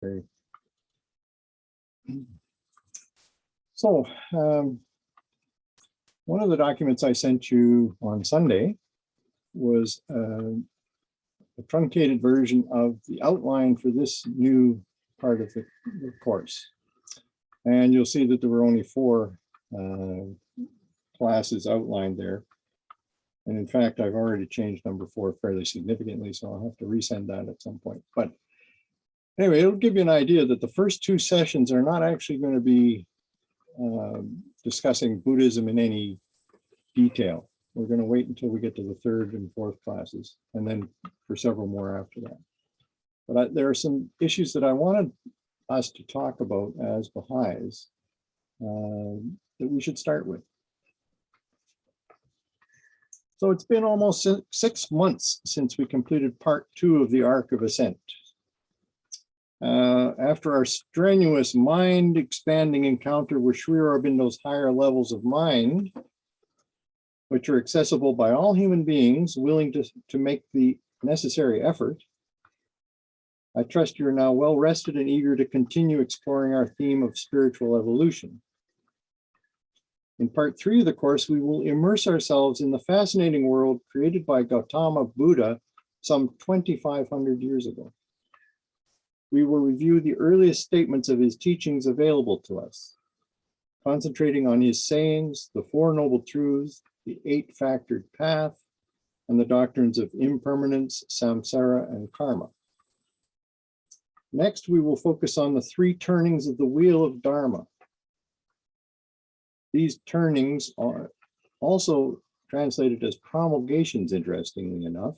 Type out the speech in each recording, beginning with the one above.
Terry. So one of the documents I sent you on Sunday was a truncated version of the outline for this new part of the course. And you'll see that there were only 4 classes outlined there. And in fact, I've already changed number 4 fairly significantly, so I'll have to resend that at some point. But anyway, it'll give you an idea that the first 2 sessions are not actually going to be discussing Buddhism in any detail. We're going to wait until we get to the 3rd and 4th classes, and then for several more after that. But there are some issues that I wanted us to talk about as Baha'is that we should start with. So it's been almost 6 months since we completed part 2 of the Arc of Ascent. After our strenuous mind-expanding encounter with Sri Aurobindo's higher levels of mind, which are accessible by all human beings willing to make the necessary effort, I trust you are now well rested and eager to continue exploring our theme of spiritual evolution. In part 3 of the course, we will immerse ourselves in the fascinating world created by Gautama Buddha some 2,500 years ago. We will review the earliest statements of his teachings available to us, concentrating on his sayings, the 4 Noble Truths, the 8-factored path, and the doctrines of impermanence, samsara, and karma. Next, we will focus on the 3 turnings of the wheel of Dharma. These turnings are also translated as promulgations, interestingly enough,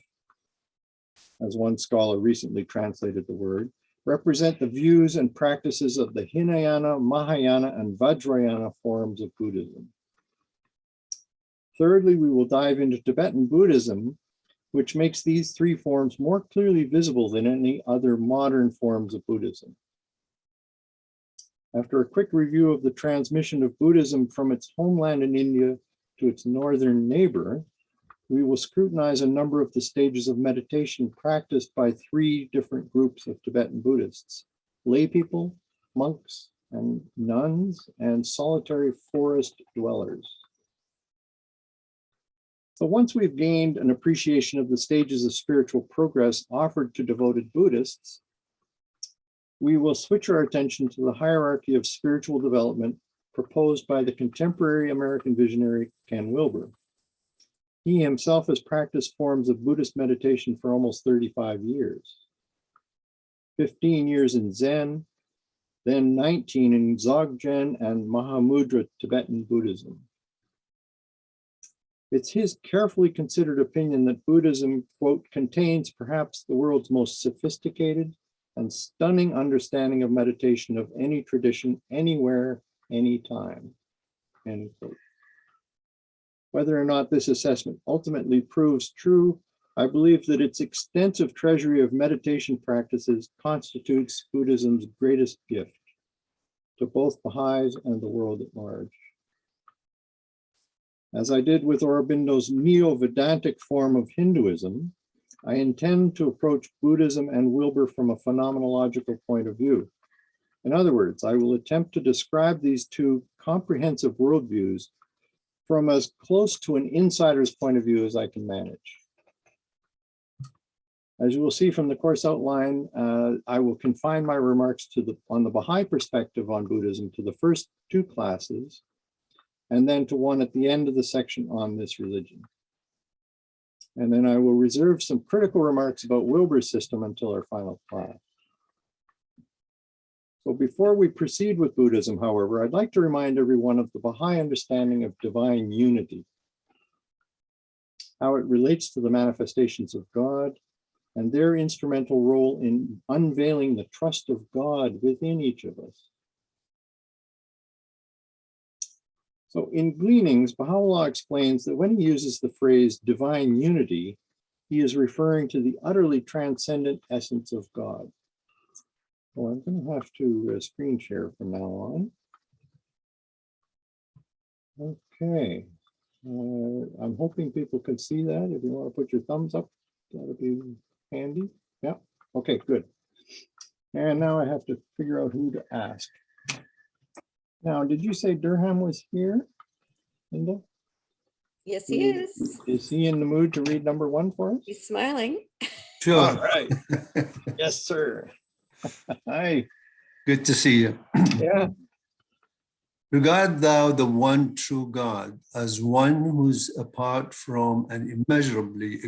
as one scholar recently translated the word, represent the views and practices of the Hinayana, Mahayana, and Vajrayana forms of Buddhism. Thirdly, we will dive into Tibetan Buddhism, which makes these 3 forms more clearly visible than any other modern forms of Buddhism. After a quick review of the transmission of Buddhism from its homeland in India to its northern neighbor, we will scrutinize a number of the stages of meditation practiced by 3 different groups of Tibetan Buddhists: lay people, monks, and nuns, and solitary forest dwellers. So once we've gained an appreciation of the stages of spiritual progress offered to devoted Buddhists, we will switch our attention to the hierarchy of spiritual development proposed by the contemporary American visionary Ken Wilber. He himself has practiced forms of Buddhist meditation for almost 35 years. 15 years in Zen, then 19 in Dzogchen and Mahamudra Tibetan Buddhism. It's his carefully considered opinion that Buddhism, quote, contains perhaps the world's most sophisticated and stunning understanding of meditation of any tradition, anywhere, anytime, end quote. Whether or not this assessment ultimately proves true, I believe that its extensive treasury of meditation practices constitutes Buddhism's greatest gift to both Baha'is and the world at large. As I did with Aurobindo's Neo-Vedantic form of Hinduism, I intend to approach Buddhism and Wilber from a phenomenological point of view. In other words, I will attempt to describe these 2 comprehensive worldviews from as close to an insider's point of view as I can manage. As you will see from the course outline, I will confine my remarks on the Baha'i perspective on Buddhism to the first 2 classes, and then to one at the end of the section on this religion. And then I will reserve some critical remarks about Wilber's system until our final class. So before we proceed with Buddhism, however, I'd like to remind everyone of the Baha'i understanding of divine unity, how it relates to the manifestations of God, and their instrumental role in unveiling the trust of God within each of us. So in Gleanings, Baha'u'llah explains that when he uses the phrase divine unity, he is referring to the utterly transcendent essence of God. Well, I'm going to have to screen share from now on. Okay. I'm hoping people can see that. If you want to put your thumbs up, that would be handy. Yeah. Okay, good. And now I have to figure out who to ask. Now, did you say Durham was here, Linda? Yes, he is. Is he in the mood to read number 1 for us? He's smiling. Sure. All right. Yes, sir. Hi. Good to see you. Yeah. Regard thou the one true God as one who's apart from and immeasurably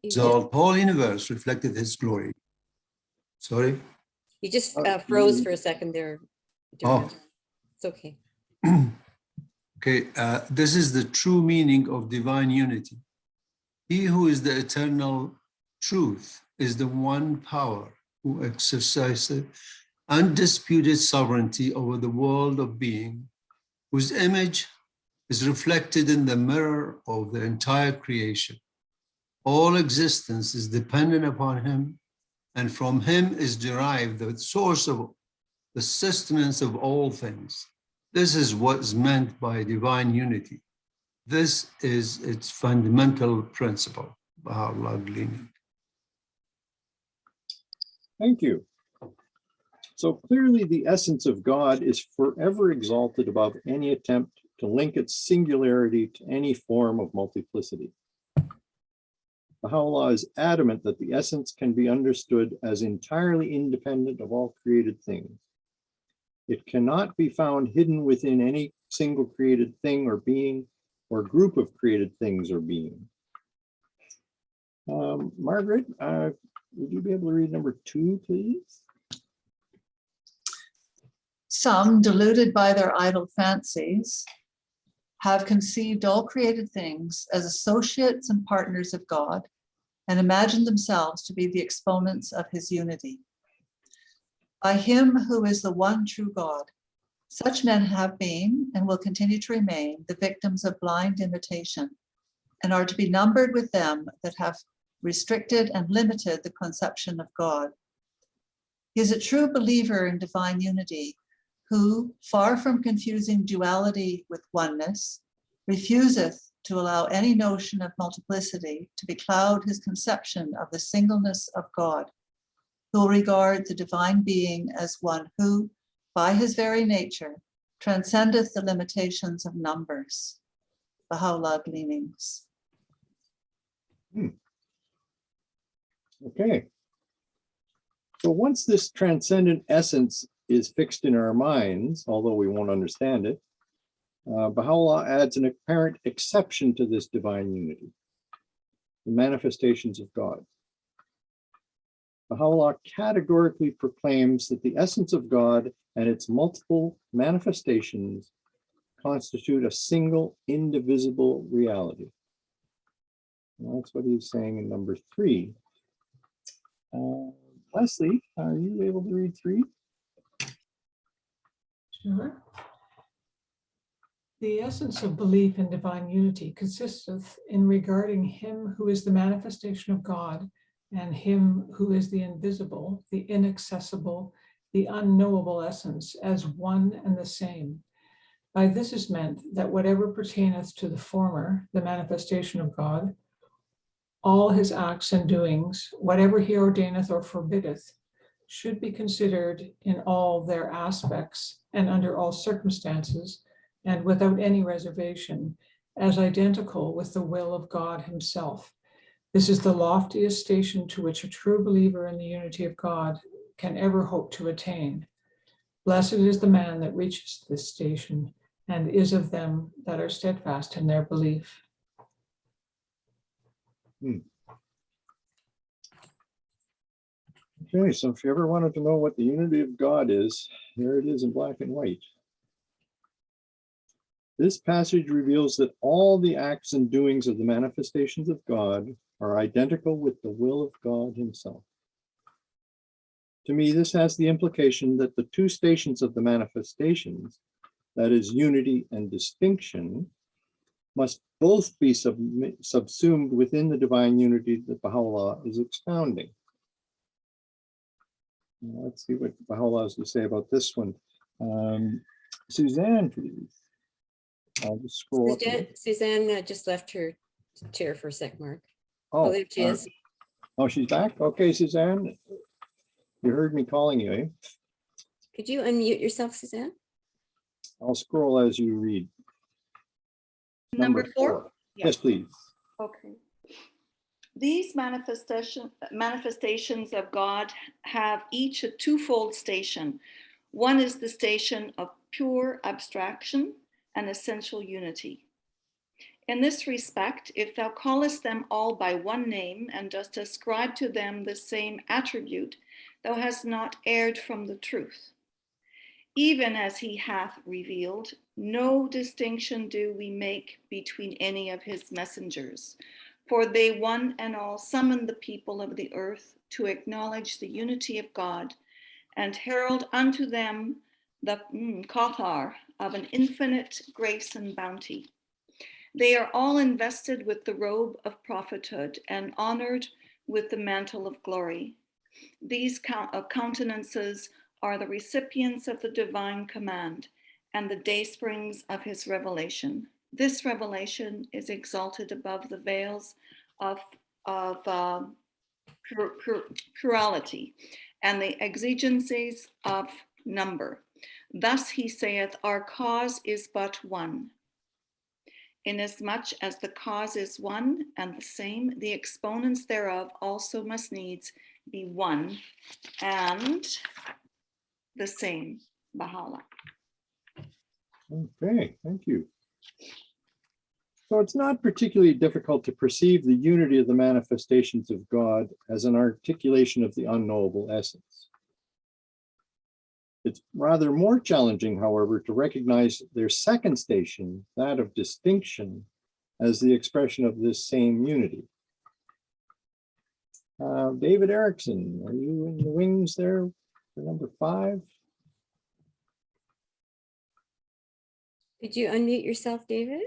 exalt whole universe reflected his glory. Sorry? You just froze for a second there. Oh. It's okay. Okay, this is the true meaning of divine unity. He who is the eternal truth is the one power who exercises undisputed sovereignty over the world of being, whose image is reflected in the mirror of the entire creation. All existence is dependent upon him, and from him is derived the source of the sustenance of all things. This is what's meant by divine unity. This is its fundamental principle. Baha'u'llah gleaning. Thank you. So clearly the essence of God is forever exalted above any attempt to link its singularity to any form of multiplicity. Baha'u'llah is adamant that the essence can be understood as entirely independent of all created things. It cannot be found hidden within any single created thing or being or group of created things or beings. Margaret, would you be able to read number 2, please? Some, deluded by their idle fancies, have conceived all created things as associates and partners of God and imagined themselves to be the exponents of his unity. By him who is the one true God, such men have been and will continue to remain the victims of blind imitation and are to be numbered with them that have restricted and limited the conception of God. He is a true believer in divine unity who, far from confusing duality with oneness, refuseth to allow any notion of multiplicity to becloud his conception of the singleness of God, who will regard the divine being as one who, by his very nature, transcendeth the limitations of numbers. Baha'u'llah gleanings. Okay. So once this transcendent essence is fixed in our minds, although we won't understand it, Baha'u'llah adds an apparent exception to this divine unity, the manifestations of God. Baha'u'llah categorically proclaims that the essence of God and its multiple manifestations constitute a single indivisible reality. And that's what he's saying in number 3. Leslie, are you able to read 3? Sure. The essence of belief in divine unity consisteth in regarding him who is the manifestation of God and him who is the invisible, the inaccessible, the unknowable essence as one and the same. By this is meant that whatever pertaineth to the former, the manifestation of God, all his acts and doings, whatever he ordaineth or forbiddeth, should be considered in all their aspects and under all circumstances and without any reservation as identical with the will of God himself. This is the loftiest station to which a true believer in the unity of God can ever hope to attain. Blessed is the man that reaches this station and is of them that are steadfast in their belief. Okay, so if you ever wanted to know what the unity of God is, here it is in black and white. This passage reveals that all the acts and doings of the manifestations of God are identical with the will of God himself. To me, this has the implication that the two stations of the manifestations, that is, unity and distinction, must both be subsumed within the divine unity that Baha'u'llah is expounding. Let's see what Baha'u'llah has to say about this one. Suzanne, please. I'll just scroll up. Suzanne just left her chair for a sec, Mark. Oh, there she is. Oh, she's back? Okay, Suzanne. You heard me calling you, eh? Could you unmute yourself, Suzanne? I'll scroll as you read. Number 4? Yes, please. Okay. These manifestations of God have each a twofold station. One is the station of pure abstraction and essential unity. In this respect, if thou callest them all by one name and dost ascribe to them the same attribute, thou hast not erred from the truth. Even as he hath revealed, no distinction do we make between any of his messengers, for they one and all summon the people of the earth to acknowledge the unity of God and herald unto them the Kathar of an infinite grace and bounty. They are all invested with the robe of prophethood and honored with the mantle of glory. These countenances are the recipients of the divine command and the daysprings of his revelation. This revelation is exalted above the veils of plurality and the exigencies of number. Thus he saith, our cause is but one. Inasmuch as the cause is one and the same, the exponents thereof also must needs be one and the same. Bahala. Okay, thank you. So it's not particularly difficult to perceive the unity of the manifestations of God as an articulation of the unknowable essence. It's rather more challenging, however, to recognize their second station, that of distinction, as the expression of this same unity. David Erickson, are you in the wings there for number 5? Could you unmute yourself, David?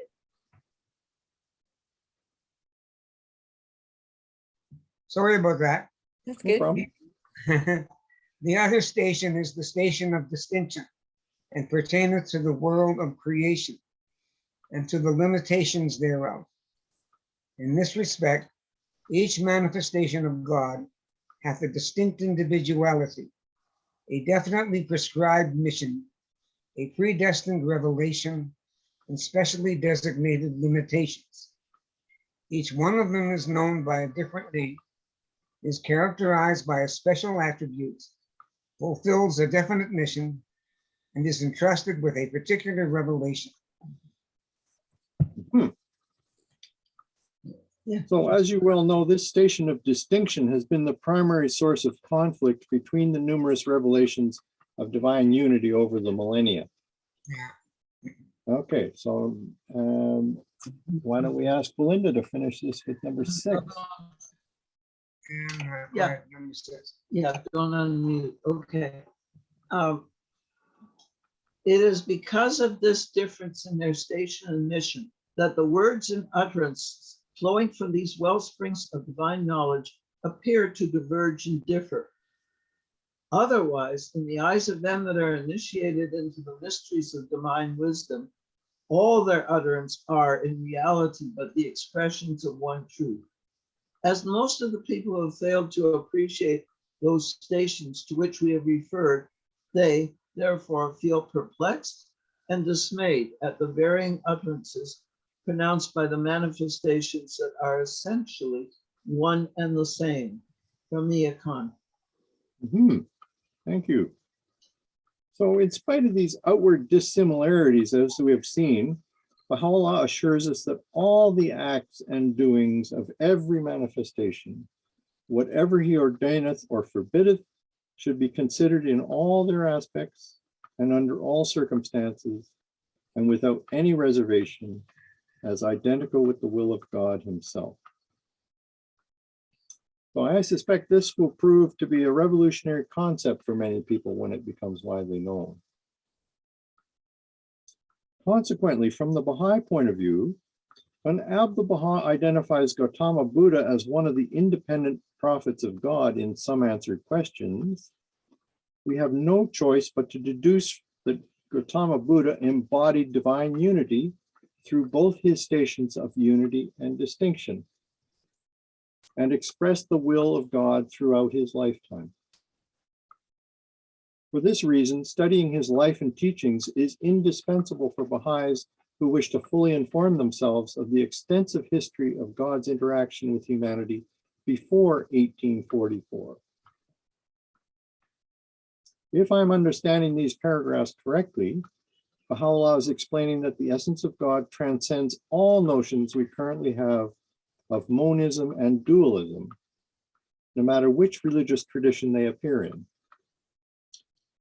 Sorry about that. That's No good. problem. The other station is the station of distinction and pertaineth to the world of creation and to the limitations thereof. In this respect, each manifestation of God hath a distinct individuality, a definitely prescribed mission, a predestined revelation, and specially designated limitations. Each one of them is known by a different name, is characterized by a special attribute, fulfills a definite mission, and is entrusted with a particular revelation. So as you well know, this station of distinction has been the primary source of conflict between the numerous revelations of divine unity over the millennia. Okay, so why don't we ask Belinda to finish this with number 6? And Yeah. number 6. Yeah, don't unmute. Okay. It is because of this difference in their station and mission that the words and utterances flowing from these well springs of divine knowledge appear to diverge and differ. Otherwise, in the eyes of them that are initiated into the mysteries of divine wisdom, all their utterance are in reality but the expressions of one truth. As most of the people have failed to appreciate those stations to which we have referred, they therefore feel perplexed and dismayed at the varying utterances pronounced by the manifestations that are essentially one and the same. From the Akon. Thank you. So in spite of these outward dissimilarities, as we have seen, Baha'u'llah assures us that all the acts and doings of every manifestation, whatever he ordaineth or forbiddeth, should be considered in all their aspects and under all circumstances and without any reservation as identical with the will of God himself. So I suspect this will prove to be a revolutionary concept for many people when it becomes widely known. Consequently, from the Baha'i point of view, when Abdu'l-Baha identifies Gautama Buddha as one of the independent prophets of God in some answered questions, we have no choice but to deduce that Gautama Buddha embodied divine unity through both his stations of unity and distinction. and expressed the will of God throughout his lifetime. For this reason, studying his life and teachings is indispensable for Baha'is who wish to fully inform themselves of the extensive history of God's interaction with humanity before 1844. If I'm understanding these paragraphs correctly, Baha'u'llah is explaining that the essence of God transcends all notions we currently have of monism and dualism, no matter which religious tradition they appear in.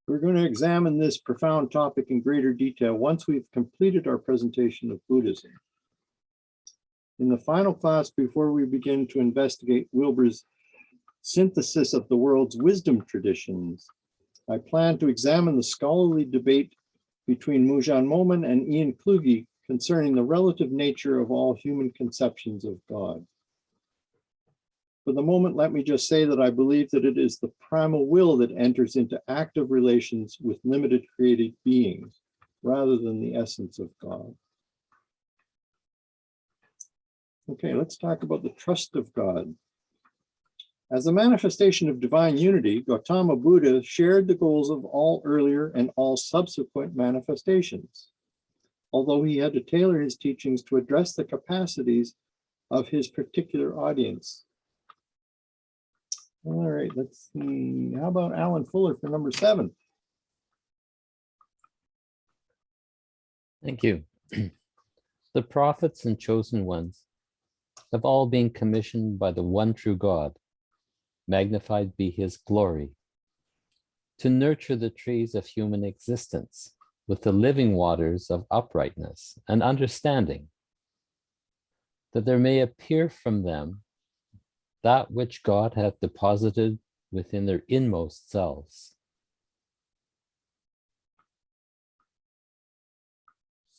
We're going to examine this profound topic in greater detail once we've completed our presentation of Buddhism. In the final class, before we begin to investigate Wilber's synthesis of the world's wisdom traditions, I plan to examine the scholarly debate between Mujan Momin and Ian Kluge concerning the relative nature of all human conceptions of God. For the moment, let me just say that I believe that it is the primal will that enters into active relations with limited created beings, rather than the essence of God. Okay, let's talk about the trust of God. As a manifestation of divine unity, Gautama Buddha shared the goals of all earlier and all subsequent manifestations, although he had to tailor his teachings to address the capacities of his particular audience. All right, let's see. How about Alan Fuller for number 7? Thank you. The prophets and chosen ones have all been commissioned by the one true God, magnified be his glory, to nurture the trees of human existence with the living waters of uprightness and understanding, that there may appear from them that which God hath deposited within their inmost selves.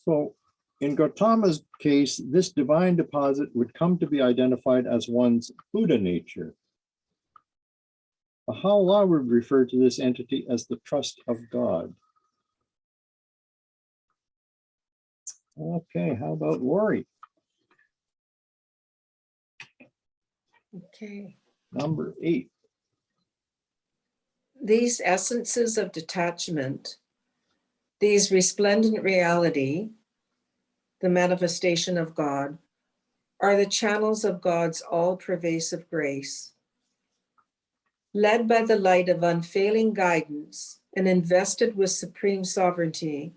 So in Gautama's case, this divine deposit would come to be identified as one's Buddha nature. Baha'u'llah would refer to this entity as the trust of God. Okay, how about Lori? Okay. Number 8. These essences of detachment, these resplendent reality, the manifestation of God, are the channels of God's all-pervasive grace. Led by the light of unfailing guidance and invested with supreme sovereignty,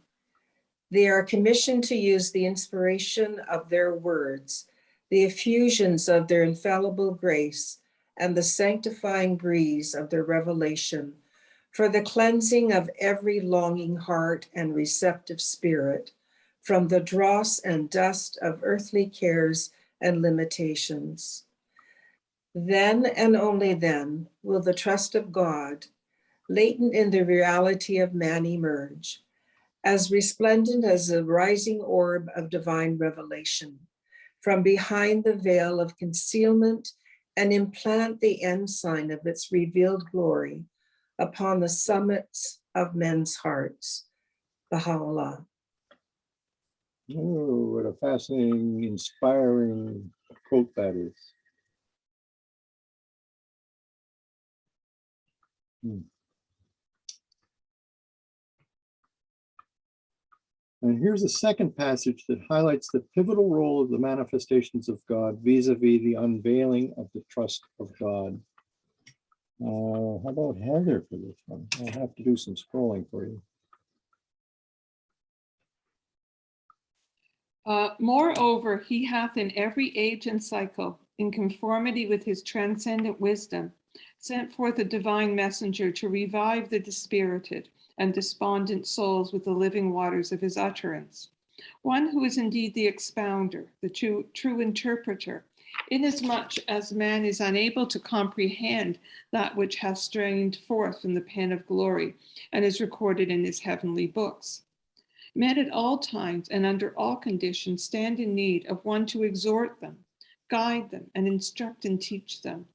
they are commissioned to use the inspiration of their words, the effusions of their infallible grace, and the sanctifying breeze of their revelation for the cleansing of every longing heart and receptive spirit from the dross and dust of earthly cares and limitations. Then and only then will the trust of God, latent in the reality of man, emerge, as resplendent as a rising orb of divine revelation, from behind the veil of concealment, and implant the ensign of its revealed glory upon the summits of men's hearts. Baha'u'llah. Oh, what a fascinating, inspiring quote that is. And here's a second passage that highlights the pivotal role of the manifestations of God vis-a-vis the unveiling of the trust of God. How about Heather for this one? I'll have to do some scrolling for you. Moreover, he hath in every age and cycle, in conformity with his transcendent wisdom, sent forth a divine messenger to revive the dispirited and despondent souls with the living waters of his utterance. One who is indeed the expounder, the true interpreter, inasmuch as man is unable to comprehend that which hath strained forth from the pen of glory and is recorded in his heavenly books. Men at all times and under all conditions stand in need of one to exhort them, guide them, and instruct and teach them.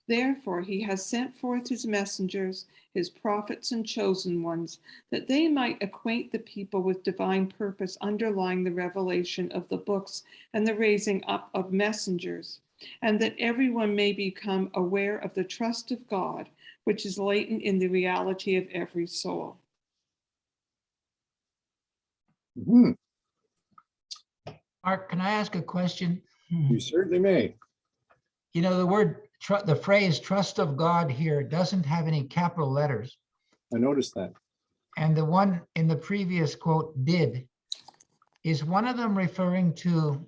Therefore, he has sent forth his messengers, his prophets and chosen ones, that they might acquaint the people with divine purpose underlying the revelation of the books and the raising up of messengers, and that everyone may become aware of the trust of God, which is latent in the reality of every soul. Mhm. Mark, can I ask a question? You certainly may. You know, the phrase trust of God here doesn't have any capital letters. I noticed that. And the one in the previous quote did. Is one of them referring to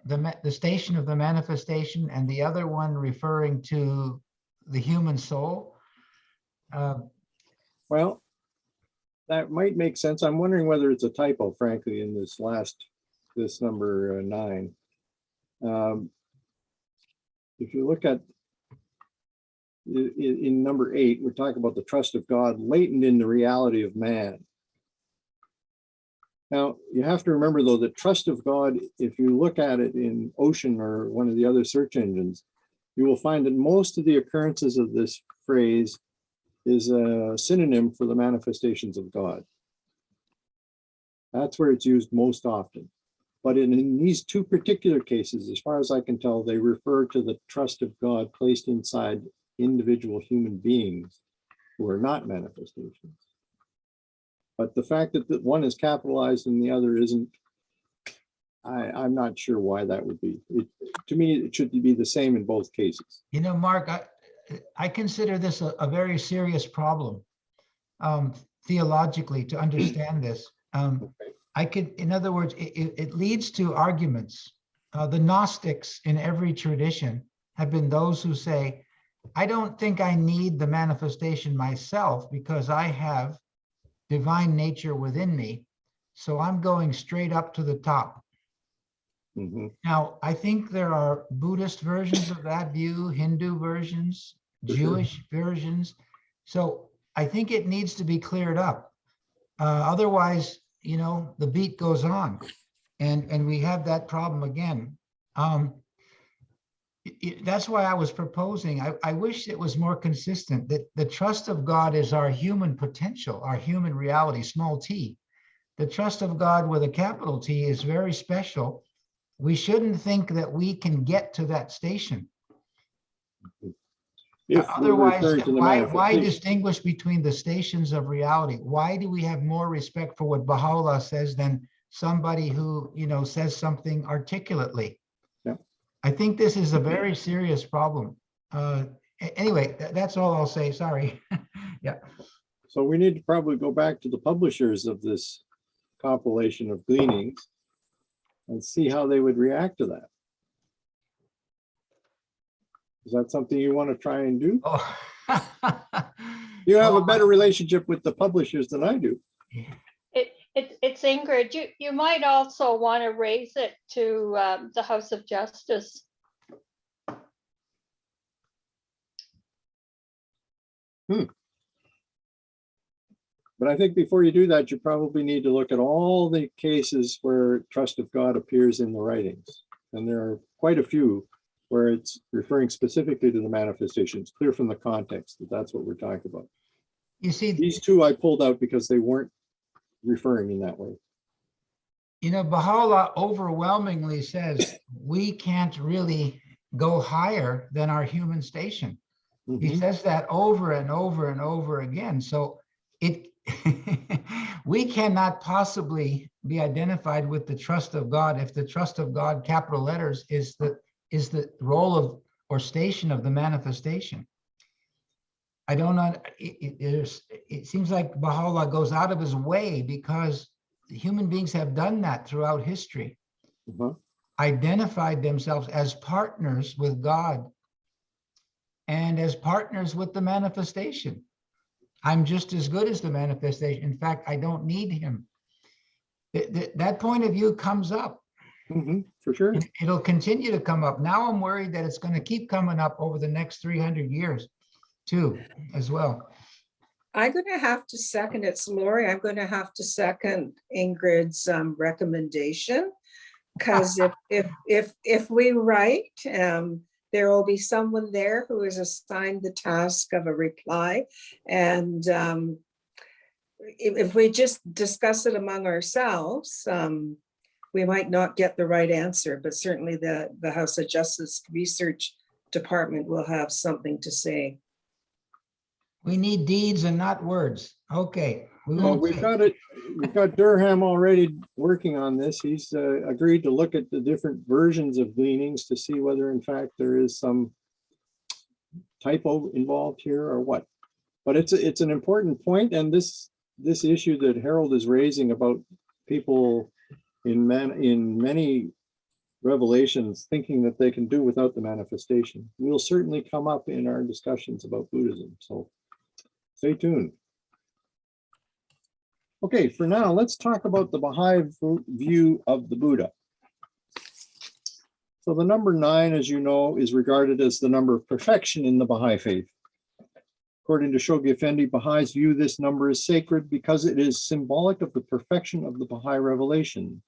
the station of the manifestation and the other one referring to the human soul? Well, that might make sense. I'm wondering whether it's a typo, frankly, in this number 9. If you look at in number 8, we're talking about the trust of God latent in the reality of man. Now, you have to remember, though, that trust of God, if you look at it in Ocean or one of the other search engines, you will find that most of the occurrences of this phrase is a synonym for the manifestations of God. That's where it's used most often. But in these two particular cases, as far as I can tell, they refer to the trust of God placed inside individual human beings who are not manifestations. But the fact that one is capitalized and the other isn't, I'm not sure why that would be. To me, it should be the same in both cases. You know, Mark, I consider this a very serious problem theologically to understand this. In other words, it leads to arguments. The Gnostics in every tradition have been those who say, I don't think I need the manifestation myself because I have divine nature within me. So I'm going straight up to the top. Mm-hmm. Now, I think there are Buddhist versions of that view, Hindu versions, Jewish versions. So I think it needs to be cleared up. Otherwise, you know, the beat goes on and we have that problem again. That's why I was proposing, I wish it was more consistent, that the trust of God is our human potential, our human reality, small t. The trust of God with a capital T is very special. We shouldn't think that we can get to that station. Otherwise, why distinguish between the stations of reality? Why do we have more respect for what Baha'u'llah says than somebody who, you know, says something articulately? I think this is a very serious problem. Anyway, that's all I'll say. Sorry. Yeah. So we need to probably go back to the publishers of this compilation of gleanings and see how they would react to that. Is that something you want to try and do? Oh. You have a better relationship with the publishers than I do. It's Ingrid. You might also want to raise it to the House of Justice. But I think before you do that, you probably need to look at all the cases where trust of God appears in the writings. And there are quite a few where it's referring specifically to the manifestations, clear from the context that that's what we're talking about. You see, these two I pulled out because they weren't referring in that way. You know, Baha'u'llah overwhelmingly says we can't really go higher than our human station. Mm-hmm. He says that over and over and over again. So we cannot possibly be identified with the trust of God if the trust of God, capital letters, is the role of or station of the manifestation. I don't know. It seems like Baha'u'llah goes out of his way because human beings have done that throughout history, identified themselves as partners with God and as partners with the manifestation. I'm just as good as the manifestation. In fact, I don't need him. That point of view comes up. For sure. And it'll continue to come up. Now I'm worried that it's going to keep coming up over the next 300 years too, as well. I'm going to have to second, it's Lori, I'm going to have to second Ingrid's recommendation, because if we write, there will be someone there who is assigned the task of a reply. And if we just discuss it among ourselves, we might not get the right answer, but certainly the House of Justice Research Department will have something to say. We need deeds and not words. Okay. We Well, won't we've say. got it. We've got Durham already working on this. He's agreed to look at the different versions of gleanings to see whether in fact there is some typo involved here or what. But it's an important point, and this issue that Harold is raising about people in many revelations thinking that they can do without the manifestation will certainly come up in our discussions about Buddhism. So stay tuned. Okay, for now, let's talk about the Baha'i view of the Buddha. So the number 9, as you know, is regarded as the number of perfection in the Baha'i faith. According to Shoghi Effendi, Baha'is view this number as sacred because it is symbolic of the perfection of the Baha'i revelation,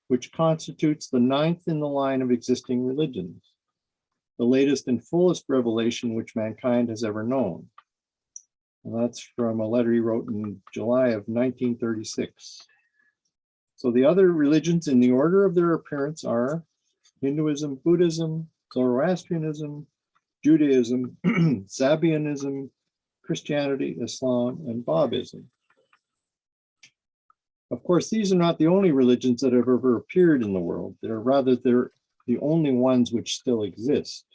which constitutes the 9th in the line of existing religions, the latest and fullest revelation which mankind has ever known. And that's from a letter he wrote in July of 1936. So the other religions in the order of their appearance are Hinduism, Buddhism, Zoroastrianism, Judaism, Sabianism, Christianity, Islam, and Babism. Of course, these are not the only religions that have ever appeared in the world. They're the only ones which still exist.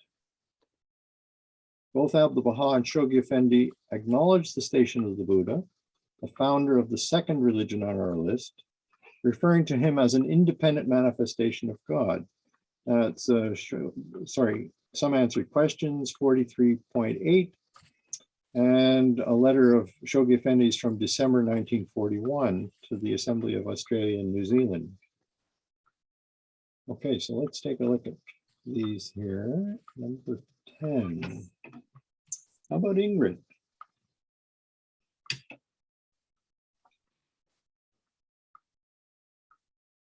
Both Abdu'l-Baha and Shoghi Effendi acknowledge the station of the Buddha, the founder of the second religion on our list, referring to him as an independent manifestation of God. It's Some Answered Questions 43.8, and a letter of Shoghi Effendi's from December 1941 to the Assembly of Australia and New Zealand. Okay, so let's take a look at these here. Number 10. How about Ingrid?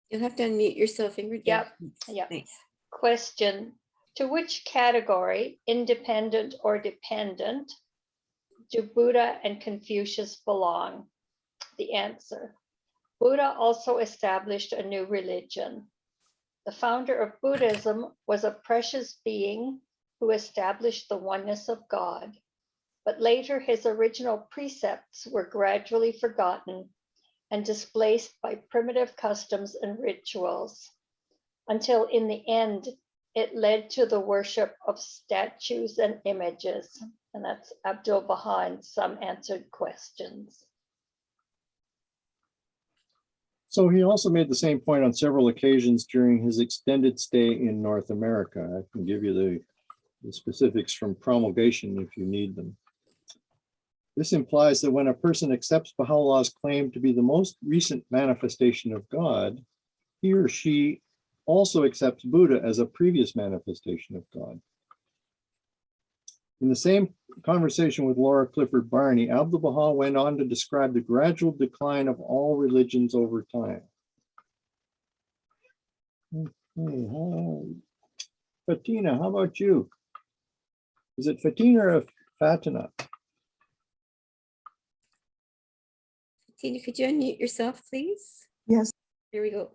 You'll have to unmute yourself, Ingrid. Yep, Yeah. yep. Thanks. Question: to which category, independent or dependent, do Buddha and Confucius belong? The answer: Buddha also established a new religion. The founder of Buddhism was a precious being who established the oneness of God, but later his original precepts were gradually forgotten and displaced by primitive customs and rituals, until in the end, it led to the worship of statues and images. And that's Abdu'l-Baha in Some Answered Questions. So he also made the same point on several occasions during his extended stay in North America. I can give you the specifics from promulgation if you need them. This implies that when a person accepts Baha'u'llah's claim to be the most recent manifestation of God, he or she also accepts Buddha as a previous manifestation of God. In the same conversation with Laura Clifford Barney, Abdu'l-Baha went on to describe the gradual decline of all religions over time. Fatina, how about you? Is it Fatina or Fatina? Tina, could you unmute yourself, please? Yes. Here we go.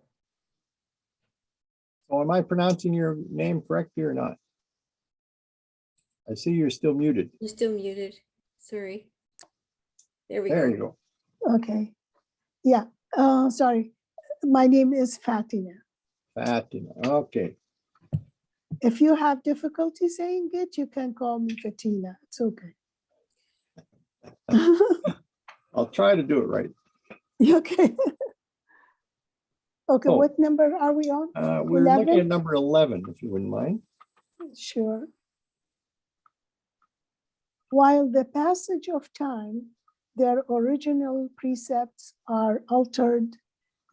Oh, am I pronouncing your name correctly or not? I see you're still muted. You're still muted. Sorry. There we go. There you go. Okay. Yeah. Sorry. My name is Fatina. Fatina. Okay. If you have difficulty saying it, you can call me Fatina. It's okay. I'll try to do it right. Okay. Okay. Oh. What number are we on? We're looking 11? at number 11, if you wouldn't mind. Sure. While the passage of time, their original precepts are altered,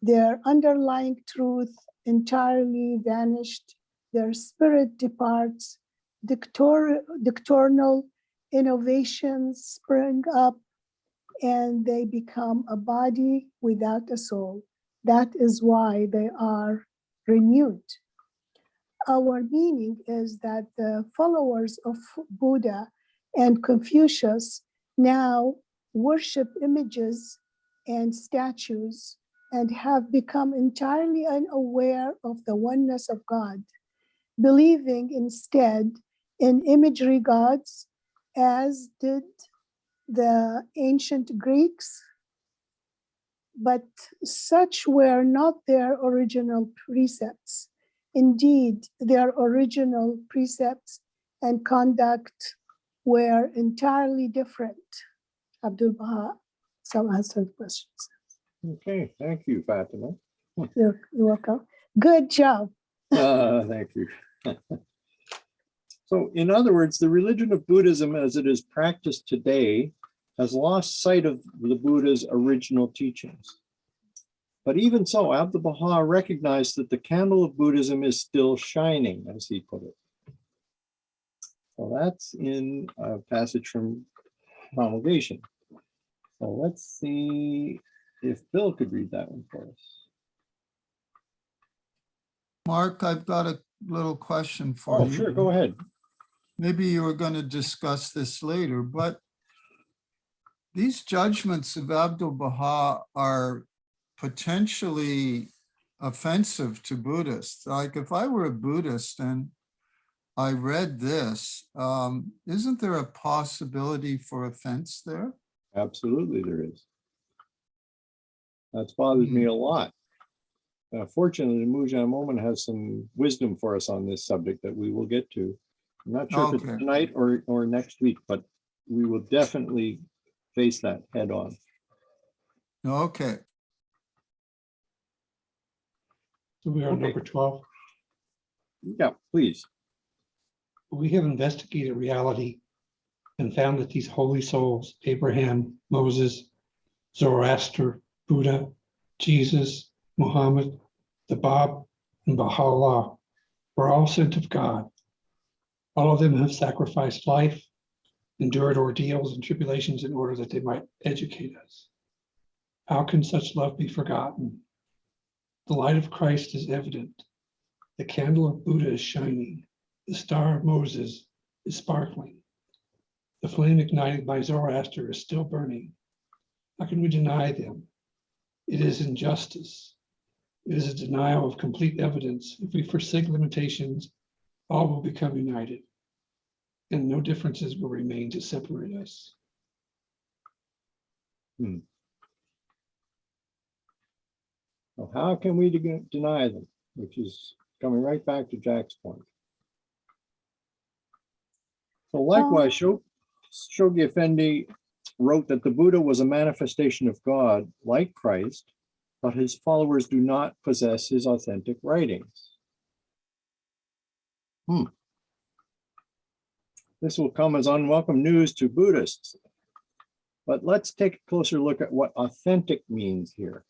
their underlying truth entirely vanished, their spirit departs, doctrinal innovations spring up, and they become a body without a soul. That is why they are renewed. Our meaning is that the followers of Buddha and Confucius now worship images and statues and have become entirely unaware of the oneness of God, believing instead in imagery gods, as did the ancient Greeks, but such were not their original precepts. Indeed, their original precepts and conduct were entirely different. Abdul Baha, some answered questions. Okay, thank you, Fatima. You're welcome. Good job. Thank you. So, in other words, the religion of Buddhism as it is practiced today has lost sight of the Buddha's original teachings. But even so, Abdul Baha recognized that the candle of Buddhism is still shining, as he put it. So that's in a passage from Promulgation. So let's see if Bill could read that one for us. Mark, I've got a little question for Oh, you. sure, go ahead. Maybe you were going to discuss this later, but these judgments of Abdul Baha are potentially offensive to Buddhists. Like if I were a Buddhist and I read this, isn't there a possibility for offense there? Absolutely, there is. That's bothered me a lot. Fortunately, Mujan Momen has some wisdom for us on this subject that we will get to. I'm not sure if it's tonight or next week, but we will definitely face that head on. Okay. So we are on number 12. Yeah, please. We have investigated reality and found that these holy souls, Abraham, Moses, Zoroaster, Buddha, Jesus, Muhammad, the Bab, and Baha'u'llah, were all sent of God. All of them have sacrificed life, endured ordeals and tribulations in order that they might educate us. How can such love be forgotten? The light of Christ is evident. The candle of Buddha is shining. The star of Moses is sparkling. The flame ignited by Zoroaster is still burning. How can we deny them? It is injustice. It is a denial of complete evidence. If we forsake limitations, all will become united, and no differences will remain to separate us. So how can we deny them? Which is coming right back to Jack's point. So likewise, Shoghi Effendi wrote that the Buddha was a manifestation of God, like Christ, but his followers do not possess his authentic writings. This will come as unwelcome news to Buddhists. But let's take a closer look at what authentic means here.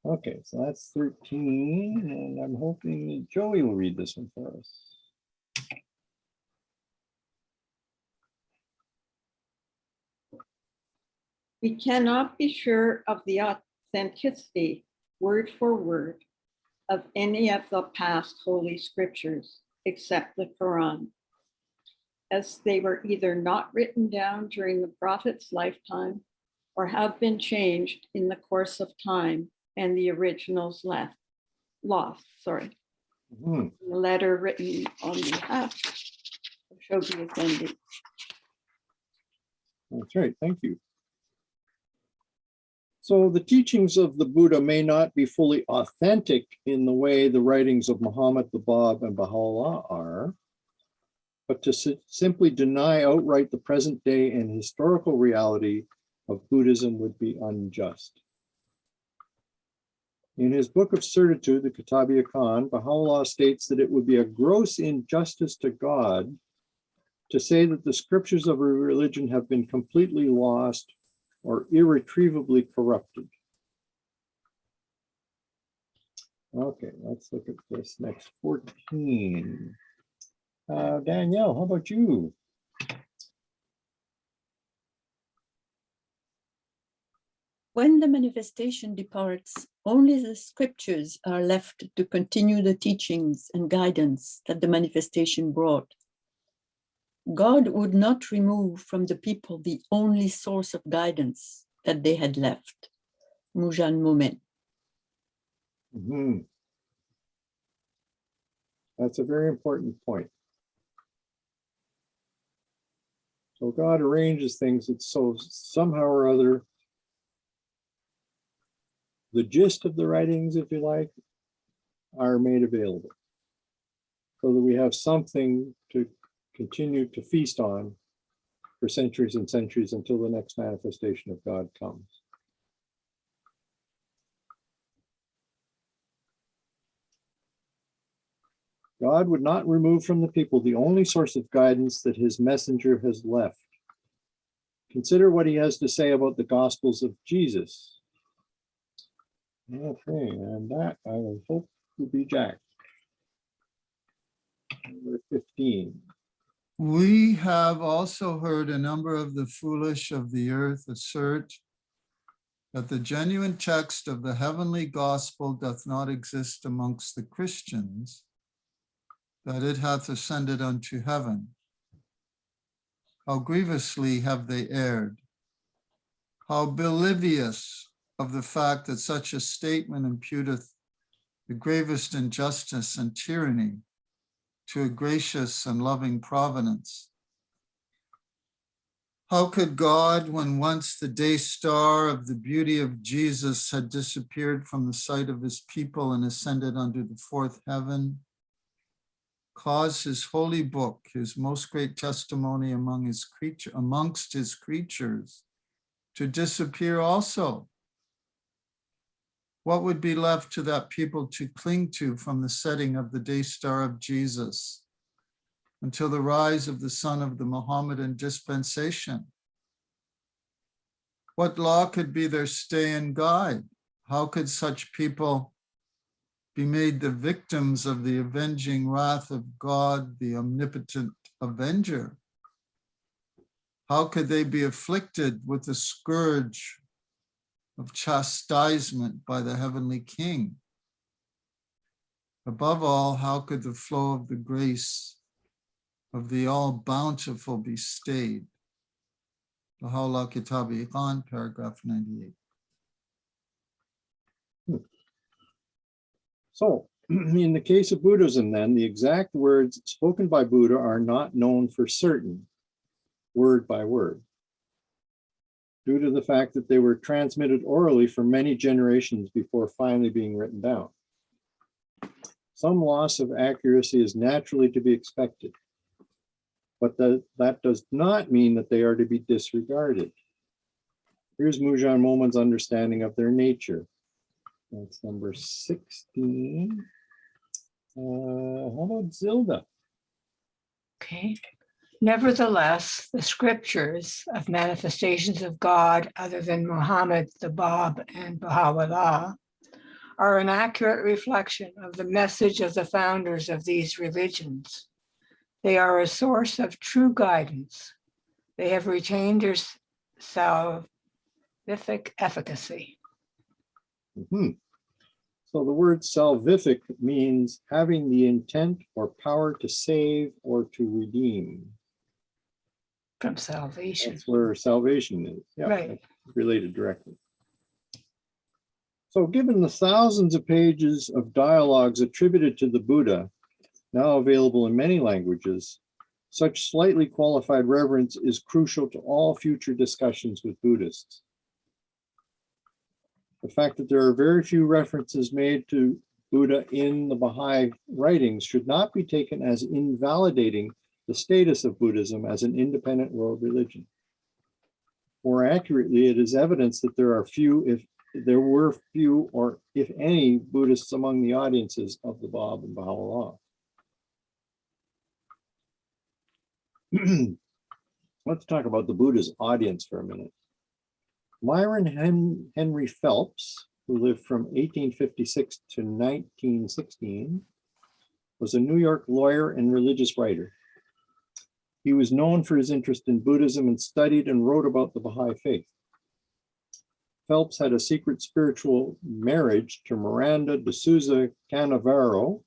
Okay, so that's 13, and I'm hoping that Joey will read this one for us. We cannot be sure of the authenticity, word for word, of any of the past holy scriptures, except the Quran, as they were either not written down during the prophet's lifetime or have been changed in the course of time and the originals lost. The letter written on behalf of Shoghi Effendi. That's right, thank you. So the teachings of the Buddha may not be fully authentic in the way the writings of Muhammad, the Bab, and Baha'u'llah are, but to simply deny outright the present day and historical reality of Buddhism would be unjust. In his book of Certitude, the Kitab-i Khan, Baha'u'llah states that it would be a gross injustice to God to say that the scriptures of a religion have been completely lost or irretrievably corrupted. Okay, let's look at this next 14. Danielle, how about you? When the manifestation departs, only the scriptures are left to continue the teachings and guidance that the manifestation brought. God would not remove from the people the only source of guidance that they had left, Mujan Moment. Mhm. That's a very important point. So God arranges things that so somehow or other, the gist of the writings, if you like, are made available so that we have something to continue to feast on for centuries and centuries until the next manifestation of God comes. God would not remove from the people the only source of guidance that his messenger has left. Consider what he has to say about the Gospels of Jesus. Okay, and that I will hope will be Jack. Number 15. We have also heard a number of the foolish of the earth assert that the genuine text of the heavenly gospel doth not exist amongst the Christians, that it hath ascended unto heaven. How grievously have they erred? How oblivious of the fact that such a statement imputeth the gravest injustice and tyranny to a gracious and loving providence. How could God, when once the day star of the beauty of Jesus had disappeared from the sight of his people and ascended unto the fourth heaven, cause his holy book, his most great testimony amongst his creatures, to disappear also? What would be left to that people to cling to from the setting of the day star of Jesus until the rise of the sun of the Mohammedan dispensation? What law could be their stay and guide? How could such people be made the victims of the avenging wrath of God, the omnipotent avenger? How could they be afflicted with the scourge of chastisement by the heavenly King? Above all, how could the flow of the grace of the all-bountiful be stayed? Baha'u'llah Kitab-i-Iqan, paragraph 98. So, in the case of Buddhism, then, the exact words spoken by Buddha are not known for certain, word by word, due to the fact that they were transmitted orally for many generations before finally being written down. Some loss of accuracy is naturally to be expected, but that does not mean that they are to be disregarded. Here's Mujan Momon's understanding of their nature. That's number 16. How about Zilda? Okay. Nevertheless, the scriptures of manifestations of God other than Muhammad, the Bab, and Baha'u'llah are an accurate reflection of the message of the founders of these religions. They are a source of true guidance. They have retained their salvific efficacy. Mm-hmm. So the word salvific means having the intent or power to save or to redeem. From salvation. That's where salvation is. Yeah, right. Related directly. So given the thousands of pages of dialogues attributed to the Buddha, now available in many languages, such slightly qualified reverence is crucial to all future discussions with Buddhists. The fact that there are very few references made to Buddha in the Baha'i writings should not be taken as invalidating the status of Buddhism as an independent world religion. More accurately, it is evidence that there are few, if there were few or if any, Buddhists among the audiences of the Bab and Baha'u'llah. Let's talk about the Buddha's audience for a minute. Myron Henry Phelps, who lived from 1856 to 1916, was a New York lawyer and religious writer. He was known for his interest in Buddhism and studied and wrote about the Baha'i faith. Phelps had a secret spiritual marriage to Miranda de Souza Canavaro,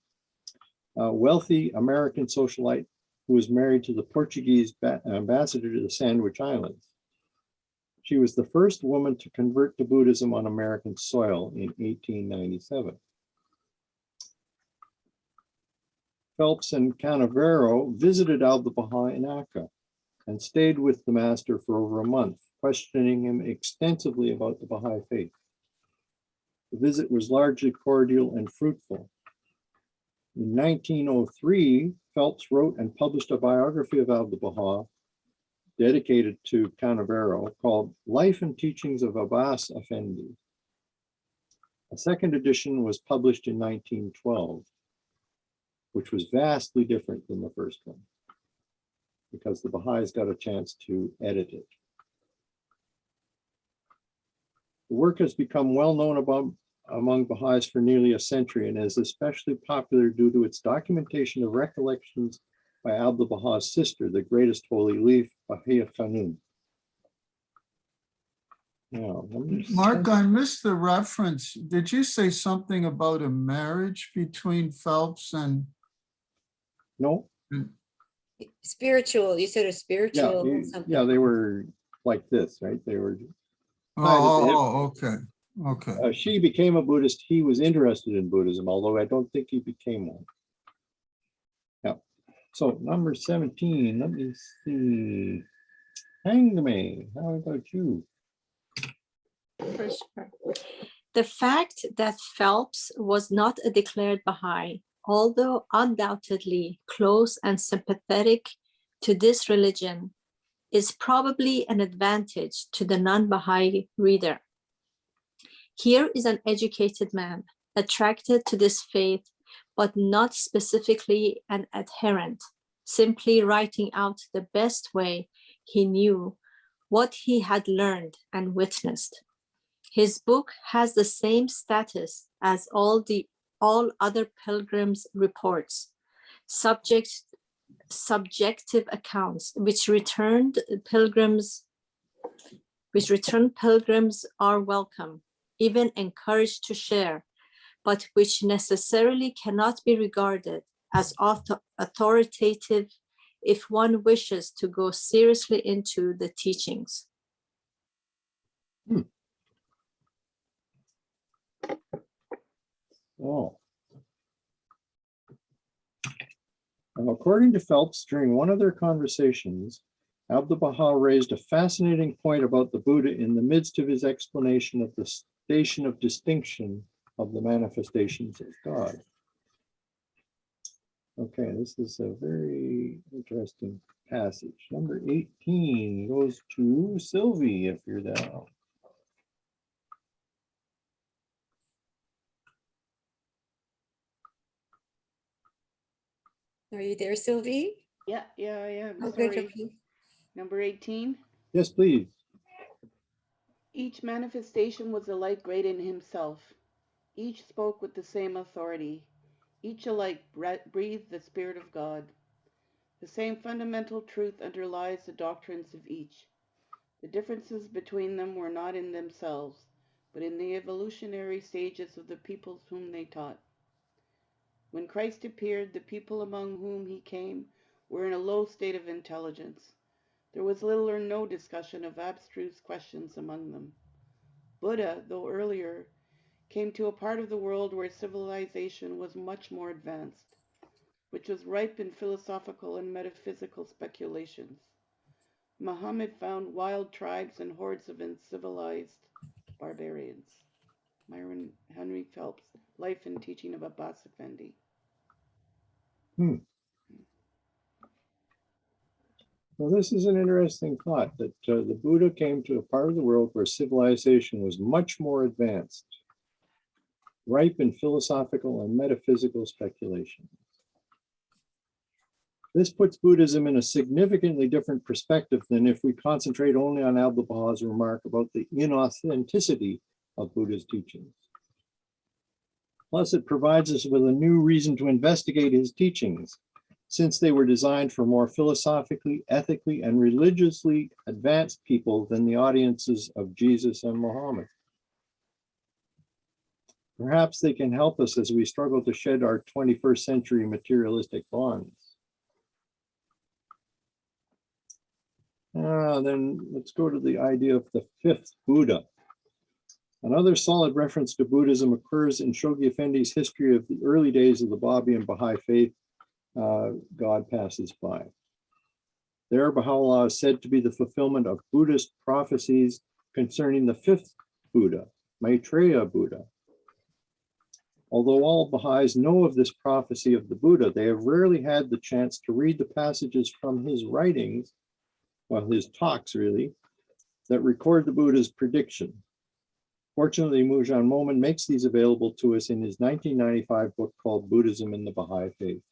a wealthy American socialite who was married to the Portuguese ambassador to the Sandwich Islands. She was the first woman to convert to Buddhism on American soil in 1897. Phelps and Canavero visited Abdu'l-Baha in Akka and stayed with the master for over a month, questioning him extensively about the Baha'i faith. The visit was largely cordial and fruitful. In 1903, Phelps wrote and published a biography of Abdu'l-Baha dedicated to Canavero called Life and Teachings of Abbas Effendi. A second edition was published in 1912, which was vastly different than the first one because the Baha'is got a chance to edit it. The work has become well known among Baha'is for nearly a century and is especially popular due to its documentation of recollections by Abdu'l-Baha's sister, the greatest holy leaf, Bahiya Khanum. Now, Mark, I missed the reference. Did you say something about a marriage between Phelps and? No. Spiritual, you said a spiritual something. Yeah, they were like this, right? They were. Okay. Okay. She became a Buddhist. He was interested in Buddhism, although I don't think he became one. Yeah. So number 17, let me see. Hangme, how about you? First part. The fact that Phelps was not a declared Baha'i, although undoubtedly close and sympathetic to this religion, is probably an advantage to the non-Baha'i reader. Here is an educated man attracted to this faith, but not specifically an adherent, simply writing out the best way he knew what he had learned and witnessed. His book has the same status as all other pilgrims' reports, subjective accounts which returned pilgrims are welcome, even encouraged to share, but which necessarily cannot be regarded as authoritative if one wishes to go seriously into the teachings. Oh. Now, according to Phelps, during one of their conversations, Abdu'l-Baha raised a fascinating point about the Buddha in the midst of his explanation of the station of distinction of the manifestations of God. Okay, this is a very interesting passage. Number 18 goes to Sylvie, if you're down. Are you there, Sylvie? Yeah, I am. Okay, Sorry. okay. Number 18. Yes, please. Each manifestation was alike great in himself. Each spoke with the same authority. Each alike breathed the Spirit of God. The same fundamental truth underlies the doctrines of each. The differences between them were not in themselves, but in the evolutionary stages of the peoples whom they taught. When Christ appeared, the people among whom he came were in a low state of intelligence. There was little or no discussion of abstruse questions among them. Buddha, though earlier, came to a part of the world where civilization was much more advanced, which was ripe in philosophical and metaphysical speculations. Muhammad found wild tribes and hordes of uncivilized barbarians. Myron Henry Phelps, Life and Teaching of Abbas Effendi. Well, this is an interesting thought that the Buddha came to a part of the world where civilization was much more advanced, ripe in philosophical and metaphysical speculation. This puts Buddhism in a significantly different perspective than if we concentrate only on Abdu'l-Baha's remark about the inauthenticity of Buddha's teachings. Plus, it provides us with a new reason to investigate his teachings, since they were designed for more philosophically, ethically, and religiously advanced people than the audiences of Jesus and Muhammad. Perhaps they can help us as we struggle to shed our 21st century materialistic bonds. Then let's go to the idea of the fifth Buddha. Another solid reference to Buddhism occurs in Shoghi Effendi's history of the early days of the Baha'i and Baha'i faith. God passes by. There, Baha'u'llah is said to be the fulfillment of Buddhist prophecies concerning the fifth Buddha, Maitreya Buddha. Although all Baha'is know of this prophecy of the Buddha, they have rarely had the chance to read the passages from his writings, well, his talks really, that record the Buddha's prediction. Fortunately, Mujan Momen makes these available to us in his 1995 book called Buddhism in the Baha'i Faith.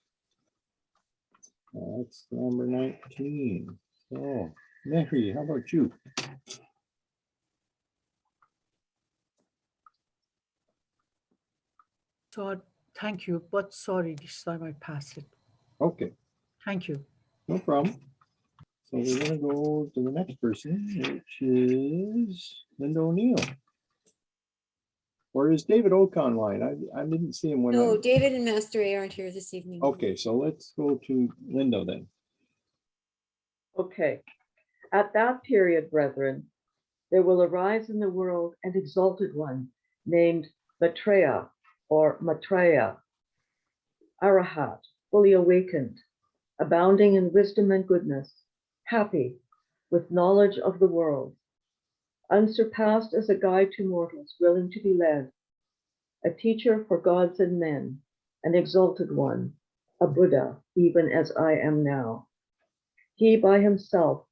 That's number 19. So, Mary, how about you? Todd, thank you, but sorry, this time I passed it. Okay. Thank you. No problem. So we're going to go to the next person, which is Linda O'Neill. Or is David Oak online? I didn't see him when No, David and Master A aren't here this evening. Okay, so let's go to Linda then. Okay. At that period, brethren, there will arise in the world an exalted one named Maitreya or Maitreya, Arahat, fully awakened, abounding in wisdom and goodness, happy, with knowledge of the world, unsurpassed as a guide to mortals willing to be led, a teacher for gods and men, an exalted one, a Buddha, even as I am now. He by himself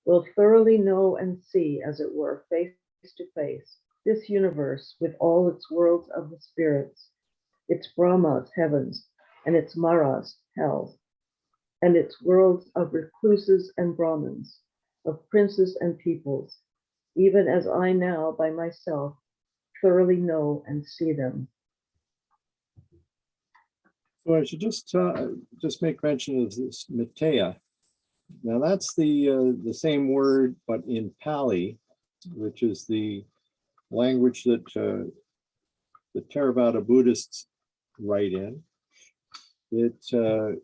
will thoroughly know and see, as it were, face to face, this universe with all its worlds of the spirits, its Brahmas, heavens, and its Maras, hells, and its worlds of recluses and Brahmins, of princes and peoples, even as I now by myself thoroughly know and see them. So I should just make mention of this Maitreya. Now that's the same word, but in Pali, which is the language that the Theravada Buddhists write in. The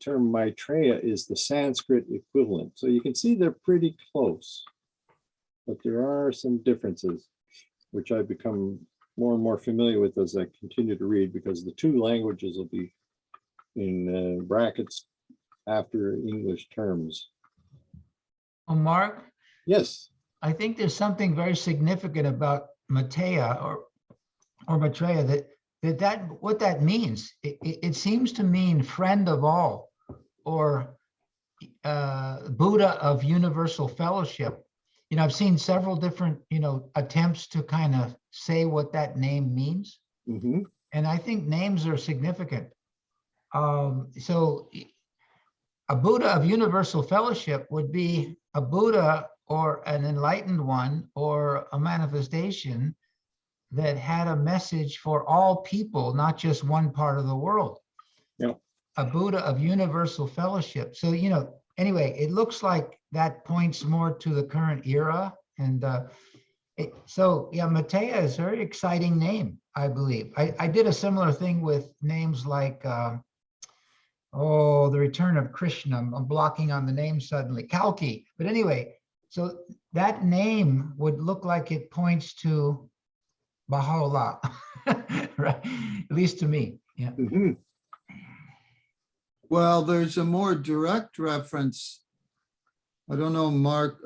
term Maitreya is the Sanskrit equivalent. So you can see they're pretty close, but there are some differences, which I've become more and more familiar with as I continue to read, because the two languages will be in brackets after English terms. Oh, Mark? Yes. I think there's something very significant about Maitreya or Maitreya that what that means. It seems to mean friend of all, or Buddha of universal fellowship. You know, I've seen several different, attempts to kind of say what that name means. Mm-hmm. And I think names are significant. So a Buddha of universal fellowship would be a Buddha or an enlightened one or a manifestation that had a message for all people, not just one part of the world. Yeah. A Buddha of universal fellowship. So, anyway, it looks like that points more to the current era. And Maitreya is a very exciting name, I believe. I did a similar thing with names like, the Return of Krishna. I'm blocking on the name suddenly, Kalki. But anyway, so that name would look like it points to Baha'u'llah, right? At least to me, yeah. Mm-hmm. Well, there's a more direct reference. I don't know, Mark,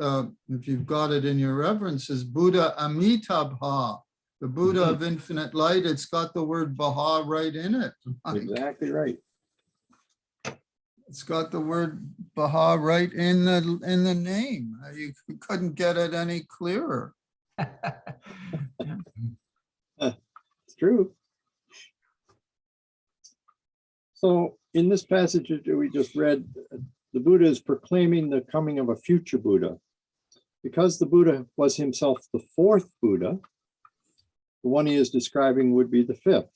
if you've got it in your references, Buddha Amitabha, the Buddha of infinite light. It's got the word Baha right in it. Exactly right. It's got the word Baha right in the name. You couldn't get it any clearer. It's true. So in this passage that we just read, the Buddha is proclaiming the coming of a future Buddha. Because the Buddha was himself the fourth Buddha, the one he is describing would be the fifth.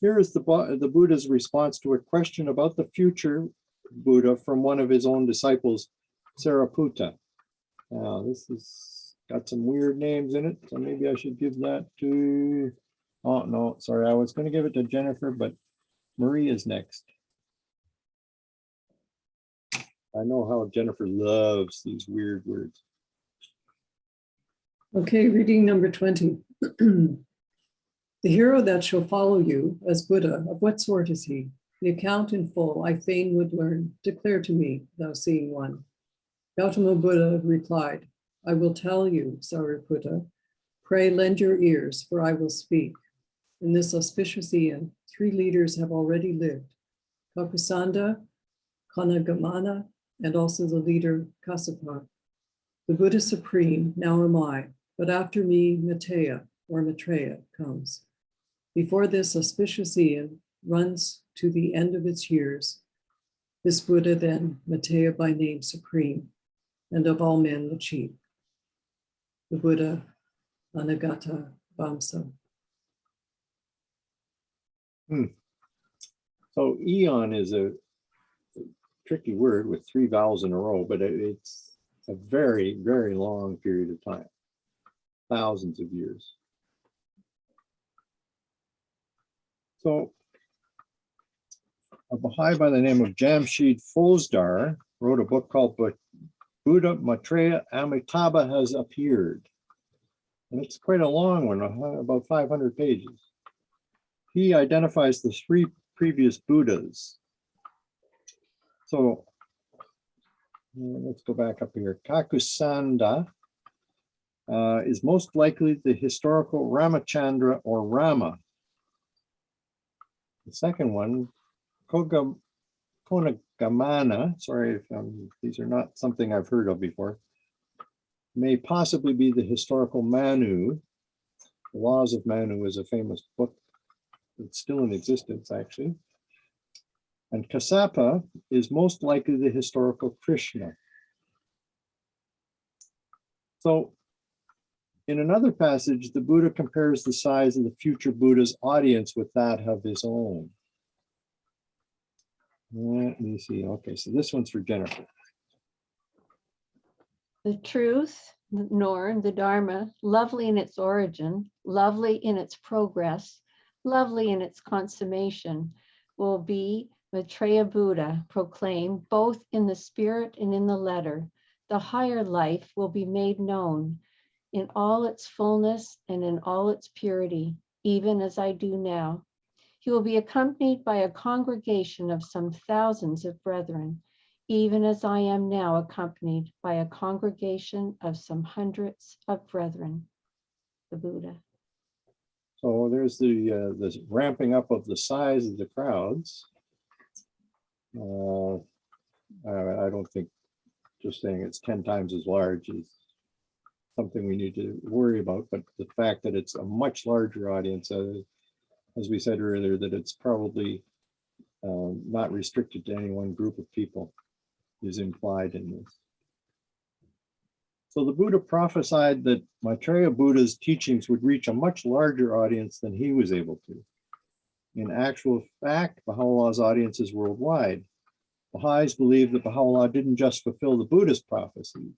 Here is the Buddha's response to a question about the future Buddha from one of his own disciples, Sariputta. Now, this has got some weird names in it, so maybe I should give that to, oh no, sorry, I was going to give it to Jennifer, but Marie is next. I know how Jennifer loves these weird words. Okay, reading number 20. The hero that shall follow you as Buddha, of what sort is he? The account in full I fain would learn. Declare to me, thou seeing one. Gautama Buddha replied, I will tell you, Sariputta. Pray lend your ears, for I will speak. In this auspicious eon, 3 leaders have already lived, Kakusanda, Kanagamana, and also the leader Kassapa. The Buddha Supreme, now am I, but after me Maitreya, or Maitreya, comes. Before this auspicious eon runs to the end of its years, this Buddha then, Maitreya by name supreme, and of all men the chief. The Buddha, Anagata Vamsa. So eon is a tricky word with 3 vowels in a row, but it's a very, very long period of time, thousands of years. So a Baha'i by the name of Jamshid Fozdar wrote a book called Buddha Maitreya Amitabha Has Appeared. And it's quite a long one, about 500 pages. He identifies the 3 previous Buddhas. So let's go back up here. Kakusanda is most likely the historical Ramachandra or Rama. The second one, Konagamana, sorry if these are not something I've heard of before, may possibly be the historical Manu. The Laws of Manu is a famous book. It's still in existence, actually. And Kassapa is most likely the historical Krishna. So in another passage, the Buddha compares the size of the future Buddha's audience with that of his own. Let me see. Okay, so this one's for Jennifer. The truth, nor the Dharma, lovely in its origin, lovely in its progress, lovely in its consummation, will be Maitreya Buddha proclaimed both in the spirit and in the letter. The higher life will be made known in all its fullness and in all its purity, even as I do now. He will be accompanied by a congregation of some thousands of brethren, even as I am now accompanied by a congregation of some hundreds of brethren. The Buddha. So there's the ramping up of the size of the crowds. I don't think just saying it's 10 times as large is something we need to worry about, but the fact that it's a much larger audience, as we said earlier, that it's probably not restricted to any one group of people is implied in this. So the Buddha prophesied that Maitreya Buddha's teachings would reach a much larger audience than he was able to. In actual fact, Baha'u'llah's audience is worldwide. Baha'is believe that Baha'u'llah didn't just fulfill the Buddha's prophecies.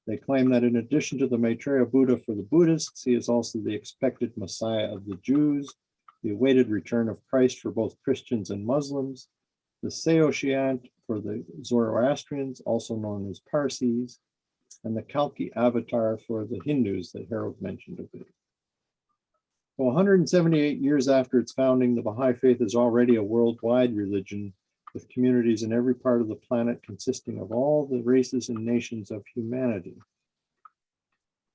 They claim that in addition to the Maitreya Buddha for the Buddhists, he is also the expected Messiah of the Jews, the awaited return of Christ for both Christians and Muslims, the Seoshyant for the Zoroastrians, also known as Parsis, and the Kalki avatar for the Hindus that Harold mentioned a bit. Well, 178 years after its founding, the Baha'i faith is already a worldwide religion with communities in every part of the planet consisting of all the races and nations of humanity.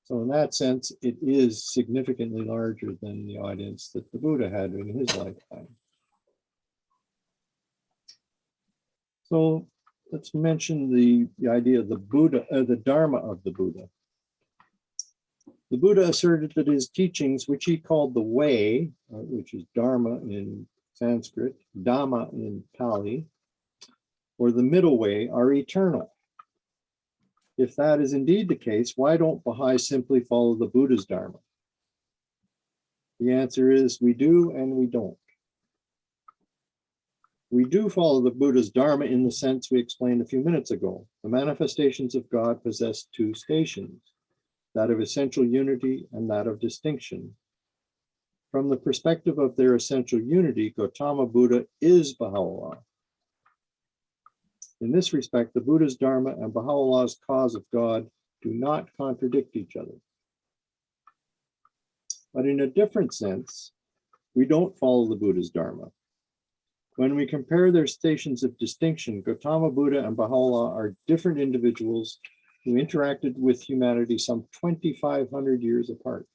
So in that sense, it is significantly larger than the audience that the Buddha had in his lifetime. So let's mention the idea of the Buddha, the Dharma of the Buddha. The Buddha asserted that his teachings, which he called the way, which is Dharma in Sanskrit, Dhamma in Pali, or the middle way, are eternal. If that is indeed the case, why don't Baha'is simply follow the Buddha's Dharma? The answer is we do and we don't. We do follow the Buddha's Dharma in the sense we explained a few minutes ago. The manifestations of God possess 2 stations, that of essential unity and that of distinction. From the perspective of their essential unity, Gautama Buddha is Baha'u'llah. In this respect, the Buddha's Dharma and Baha'u'llah's cause of God do not contradict each other. But in a different sense, we don't follow the Buddha's Dharma. When we compare their stations of distinction, Gautama Buddha and Baha'u'llah are different individuals who interacted with humanity some 2,500 years apart.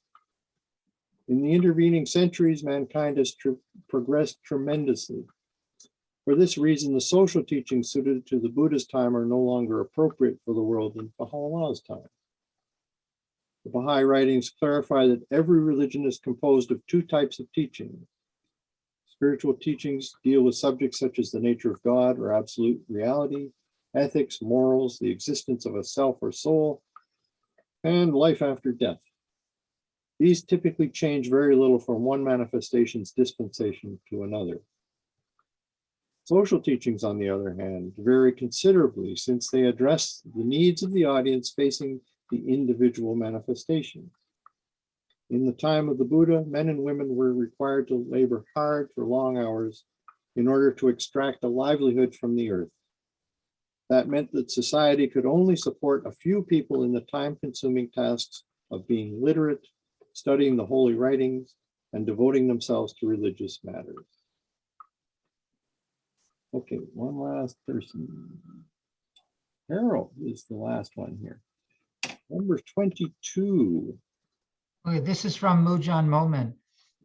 In the intervening centuries, mankind has progressed tremendously. For this reason, the social teachings suited to the Buddha's time are no longer appropriate for the world in Baha'u'llah's time. The Baha'i writings clarify that every religion is composed of two types of teaching. Spiritual teachings deal with subjects such as the nature of God or absolute reality, ethics, morals, the existence of a self or soul, and life after death. These typically change very little from one manifestation's dispensation to another. Social teachings, on the other hand, vary considerably since they address the needs of the audience facing the individual manifestation. In the time of the Buddha, men and women were required to labor hard for long hours in order to extract a livelihood from the earth. That meant that society could only support a few people in the time-consuming tasks of being literate, studying the holy writings, and devoting themselves to religious matters. Okay, one last person. Harold is the last one here. Number 22. Okay, this is from Mujan Momen.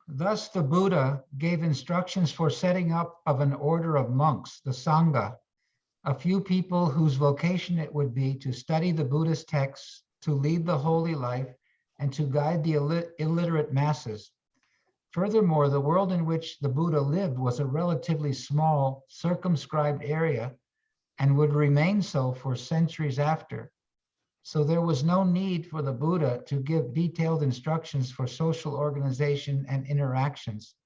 Thus the Buddha gave instructions for setting up of an order of monks, the Sangha, a few people whose vocation it would be to study the Buddhist texts, to lead the holy life, and to guide the illiterate masses. Furthermore, the world in which the Buddha lived was a relatively small, circumscribed area and would remain so for centuries after. So there was no need for the Buddha to give detailed instructions for social organization and interactions.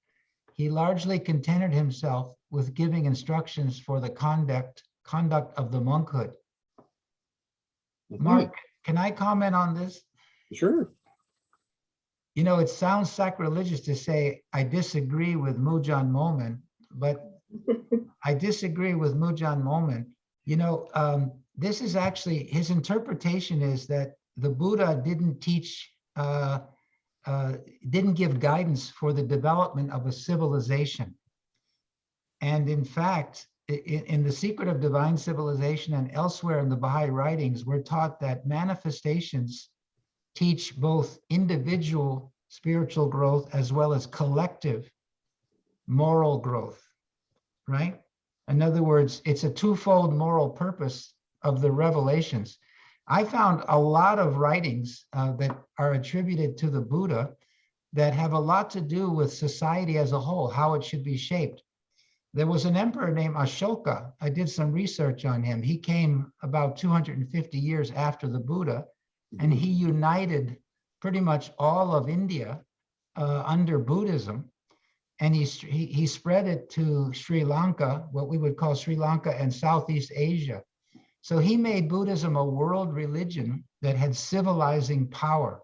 He largely contented himself with giving instructions for the conduct of the monkhood. Mark, can I comment on this? Sure. You know, it sounds sacrilegious to say I disagree with Mujan Momen, but I disagree with Mujan Momen. You know, this is actually, his interpretation is that the Buddha didn't teach, didn't give guidance for the development of a civilization. And in fact, in The Secret of Divine Civilization and elsewhere in the Baha'i writings, we're taught that manifestations teach both individual spiritual growth as well as collective moral growth, right? In other words, it's a twofold moral purpose of the revelations. I found a lot of writings that are attributed to the Buddha that have a lot to do with society as a whole, how it should be shaped. There was an emperor named Ashoka. I did some research on him. He came about 250 years after the Buddha, and he united pretty much all of India under Buddhism. And he spread it to Sri Lanka, what we would call Sri Lanka and Southeast Asia. So he made Buddhism a world religion that had civilizing power.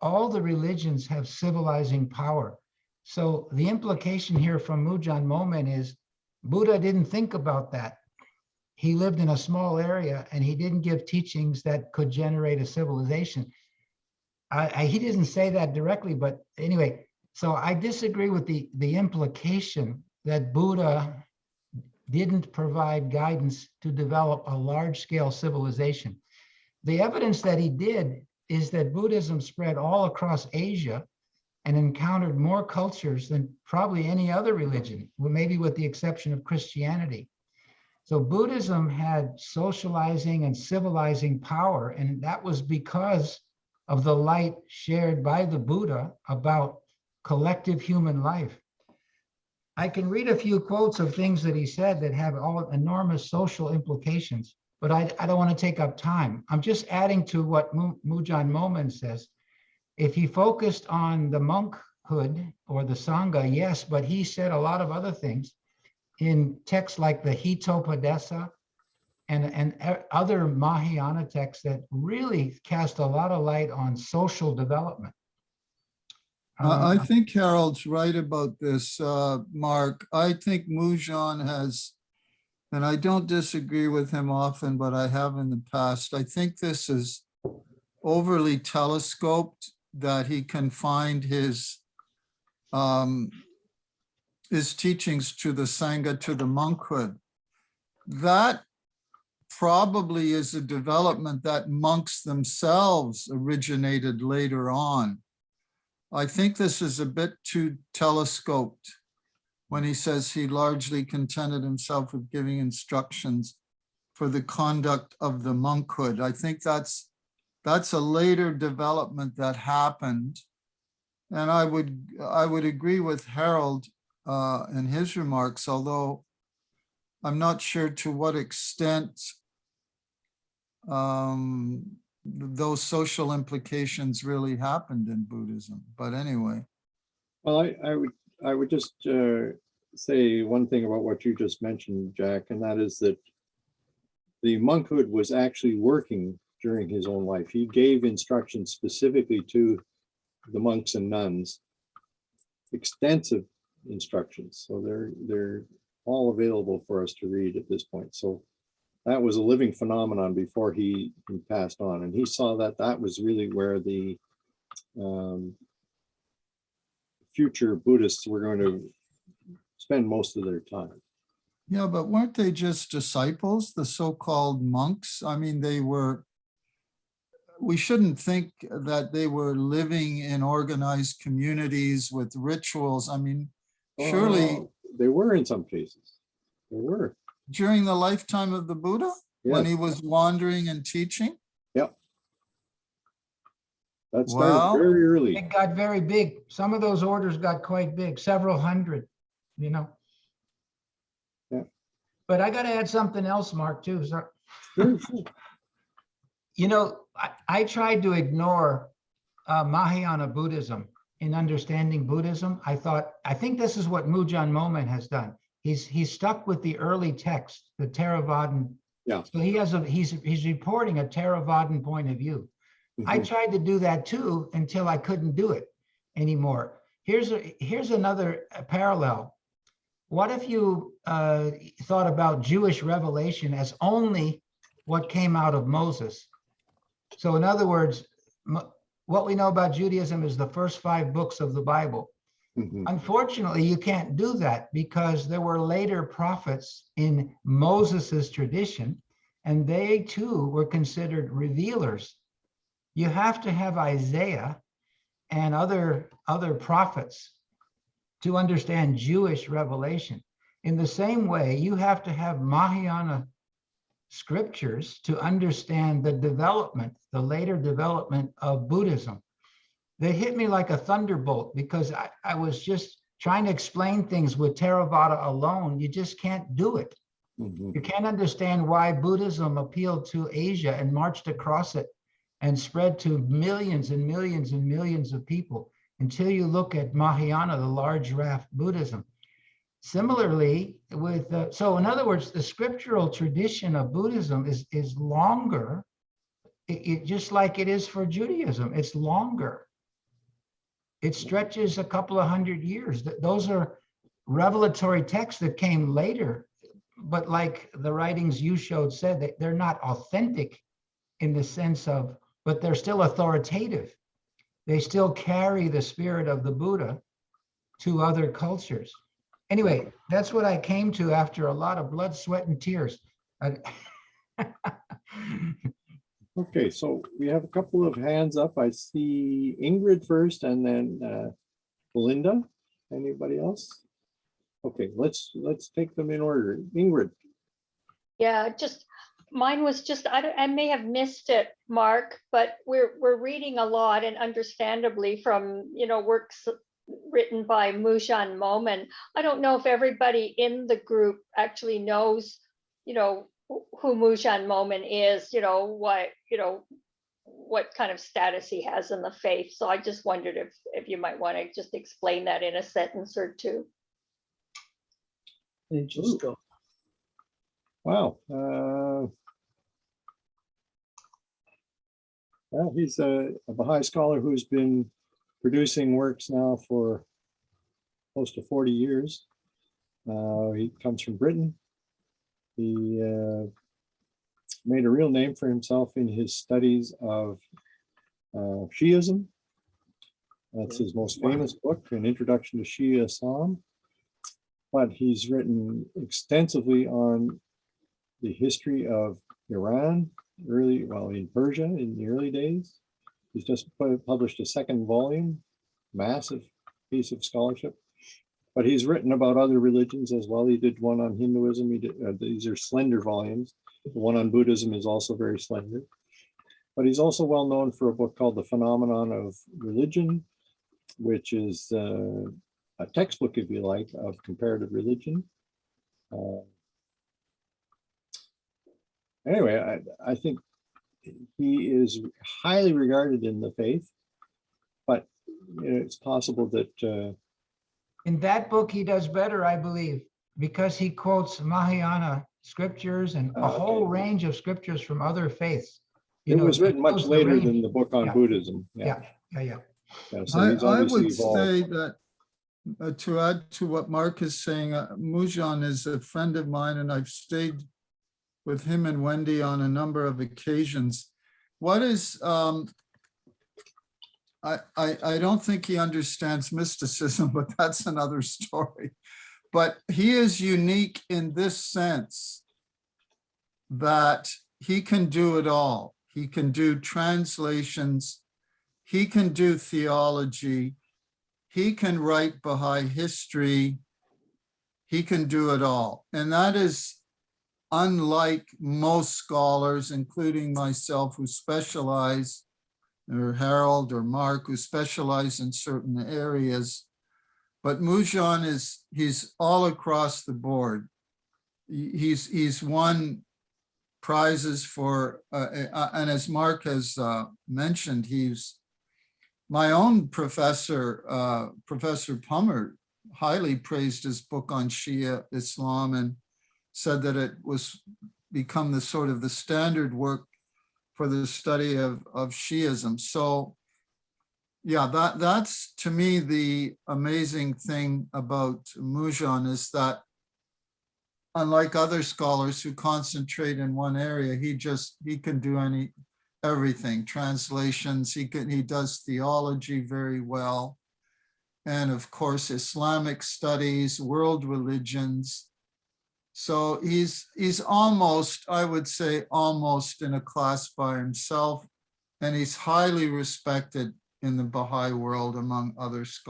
All the religions have civilizing power. So the implication here from Mujan Momen is Buddha didn't think about that. He lived in a small area and he didn't give teachings that could generate a civilization. He didn't say that directly, but anyway, so I disagree with the implication that Buddha didn't provide guidance to develop a large-scale civilization. The evidence that he did is that Buddhism spread all across Asia and encountered more cultures than probably any other religion, maybe with the exception of Christianity. So Buddhism had socializing and civilizing power, and that was because of the light shared by the Buddha about collective human life. I can read a few quotes of things that he said that have all enormous social implications, but I don't want to take up time. I'm just adding to what Mujan Momen says. If he focused on the monkhood or the Sangha, yes, but he said a lot of other things in texts like the Hitopadesa and other Mahayana texts that really cast a lot of light on social development. I think Harold's right about this, Mark. I think Mujan has and I don't disagree with him often, but I have in the past. I think this is overly telescoped, that he confined his teachings to the Sangha, to the monkhood. That probably is a development that monks themselves originated later on. I think this is a bit too telescoped when he says he largely contented himself with giving instructions for the conduct of the monkhood. I think that's a later development that happened. And I would agree with Harold in his remarks, although I'm not sure to what extent those social implications really happened in Buddhism. But anyway. Well, I would just say one thing about what you just mentioned, Jack, and that is that the monkhood was actually working during his own life. He gave instructions specifically to the monks and nuns, extensive instructions. So they're all available for us to read at this point. So that was a living phenomenon before he passed on. And he saw that that was really where the future Buddhists were going to spend most of their time. Yeah, but weren't they just disciples, the so-called monks? I mean, we shouldn't think that they were living in organized communities with rituals. I mean, surely they were in some cases. They were. During the lifetime of the Buddha, when Yes. he was wandering and teaching? Yep. That started very early. It got very big. Some of those orders got quite big, several hundred, you know. Yeah. But I got to add something else, Mark, too. So, Sure. you know, I tried to ignore Mahayana Buddhism in understanding Buddhism. I think this is what Mujan Momen has done. He's stuck with the early text, the Theravadan. Yeah. So he's reporting a Theravadan point of view. I tried to do that too until I couldn't do it anymore. Here's another parallel. What if you thought about Jewish revelation as only what came out of Moses? So in other words, what we know about Judaism is the first 5 books of the Bible. Unfortunately, you can't do that because there were later prophets in Moses's tradition, and they too were considered revealers. You have to have Isaiah and other prophets to understand Jewish revelation. In the same way, you have to have Mahayana scriptures to understand the later development of Buddhism. They hit me like a thunderbolt because I was just trying to explain things with Theravada alone. You just can't do it. You can't understand why Buddhism appealed to Asia and marched across it and spread to millions and millions and millions of people until you look at Mahayana, the large raft Buddhism. Similarly, so in other words, the scriptural tradition of Buddhism is longer, just like it is for Judaism. It's longer. It stretches a couple of hundred years. Those are revelatory texts that came later, but like the writings you showed said, they're not authentic in the sense of, but they're still authoritative. They still carry the spirit of the Buddha to other cultures. Anyway, that's what I came to after a lot of blood, sweat, and tears. Okay, so we have a couple of hands up. I see Ingrid first and then Belinda. Anybody else? Okay, let's take them in order. Ingrid. Yeah, mine was just, I may have missed it, Mark, but we're reading a lot, and understandably from, works written by Mujan Momen. I don't know if everybody in the group actually knows, who Mujan Momen is, what kind of status he has in the faith. So I just wondered if you might want to just explain that in a sentence or two. Wow. Well, he's a Baha'i scholar who's been producing works now for close to 40 years. He comes from Britain. He made a real name for himself in his studies of Shiism. That's his most famous book, An Introduction to Shia Islam. But he's written extensively on the history of Iran, in Persia in the early days. He's just published a second volume, massive piece of scholarship. But he's written about other religions as well. He did one on Hinduism. These are slender volumes. The one on Buddhism is also very slender. But he's also well known for a book called The Phenomenon of Religion, which is a textbook, if you like, of comparative religion. Anyway, I think he is highly regarded in the faith, but it's possible that In that book, he does better, I believe, because he quotes Mahayana scriptures and a whole range of scriptures from other faiths. it was written much shows later range. than the book on Yeah. Buddhism. Yeah. So he's I obviously would evolved. say that to add to what Mark is saying, Mujan is a friend of mine, and I've stayed with him and Wendy on a number of occasions. What is, I don't think he understands mysticism, but that's another story. But he is unique in this sense that he can do it all. He can do translations, he can do theology, he can write Baha'i history, he can do it all. And that is unlike most scholars, including myself, who specialize, or Harold or Mark, who specialize in certain areas. But Mujan he's all across the board. He's won prizes for, and as Mark has mentioned, he's my own professor, Professor Pummer, highly praised his book on Shia Islam and said that it was become the sort of the standard work for the study of Shiism. So yeah, that's to me the amazing thing about Mujan, is that unlike other scholars who concentrate in one area, he can do everything, translations, he does theology very well. And of course, Islamic studies, world religions. So he's almost, I would say, almost in a class by himself, and he's highly respected in the Baha'i world among other scholars.